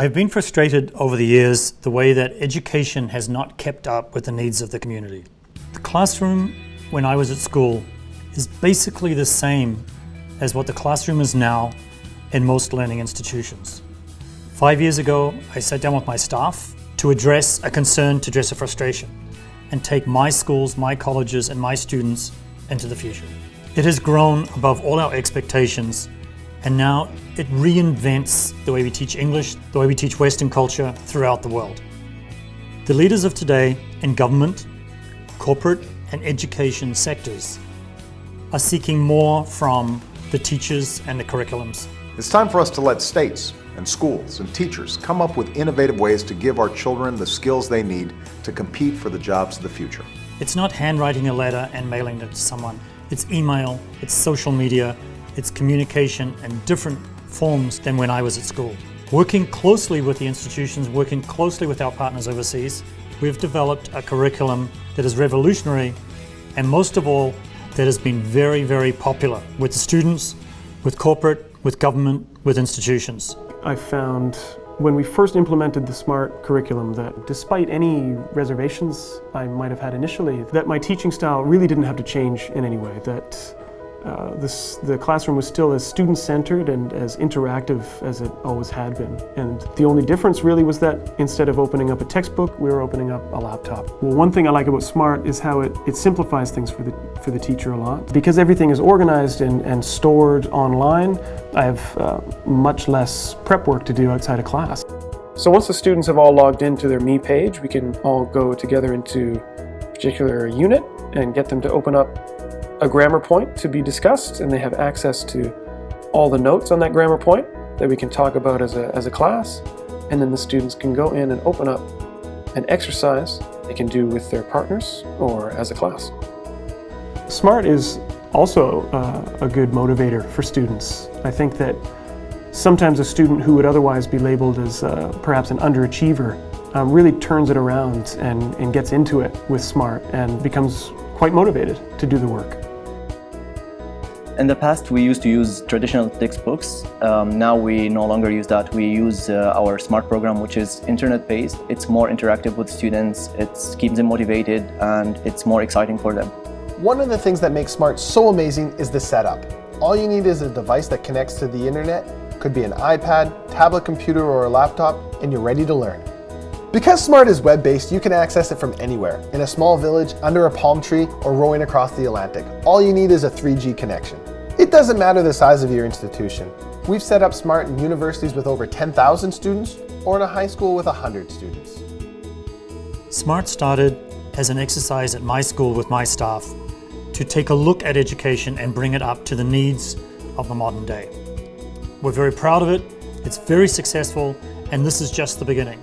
I've been frustrated over the years the way that education has not kept up with the needs of the community. The classroom when I was at school is basically the same as what the classroom is now in most learning institutions. 5 years ago, I sat down with my staff to address a concern, to address a frustration, and take my schools, my colleges, and my students into the future. It has grown above all our expectations, and now it reinvents the way we teach English, the way we teach Western culture throughout the world. The leaders of today in government, corporate, and education sectors are seeking more from the teachers and the curriculums. It's time for us to let states and schools and teachers come up with innovative ways to give our children the skills they need to compete for the jobs of the future. It's not handwriting a letter and mailing it to someone. It's email, it's social media, it's communication in different forms than when I was at school. Working closely with the institutions, working closely with our partners overseas, we've developed a curriculum that is revolutionary and most of all, that has been very, very popular with the students, with corporate, with government, with institutions. I found when we first implemented the Smrt curriculum that despite any reservations I might have had initially, that my teaching style really didn't have to change in any way, that the classroom was still as student-centered and as interactive as it always had been. And the only difference really was that instead of opening up a textbook, we were opening up a laptop. Well, one thing I like about Smrt is how it simplifies things for the teacher a lot. Because everything is organized and stored online, I have much less prep work to do outside of class. So once the students have all logged into their Me page, we can all go together into a particular unit and get them to open up a grammar point to be discussed, and they have access to all the notes on that grammar point that we can talk about as a class, and then the students can go in and open up an exercise they can do with their partners or as a class. Smrt is also a good motivator for students. I think that sometimes a student who would otherwise be labeled as perhaps an underachiever really turns it around and gets into it with Smrt and becomes quite motivated to do the work. In the past, we used to use traditional textbooks. Now we no longer use that. We use our Smrt program, which is internet-based. It's more interactive with students, it keeps them motivated, and it's more exciting for them. One of the things that makes Smrt so amazing is the setup. All you need is a device that connects to the internet. Could be an iPad, tablet computer, or a laptop, and you're ready to learn. Because Smrt is web-based, you can access it from anywhere, in a small village, under a palm tree, or rowing across the Atlantic. All you need is a 3G connection. It doesn't matter the size of your institution. We've set up Smrt in universities with over 10,000 students, or in a high school with 100 students. Smrt started as an exercise at my school with my staff to take a look at education and bring it up to the needs of the modern day. We're very proud of it, it's very successful, and this is just the beginning.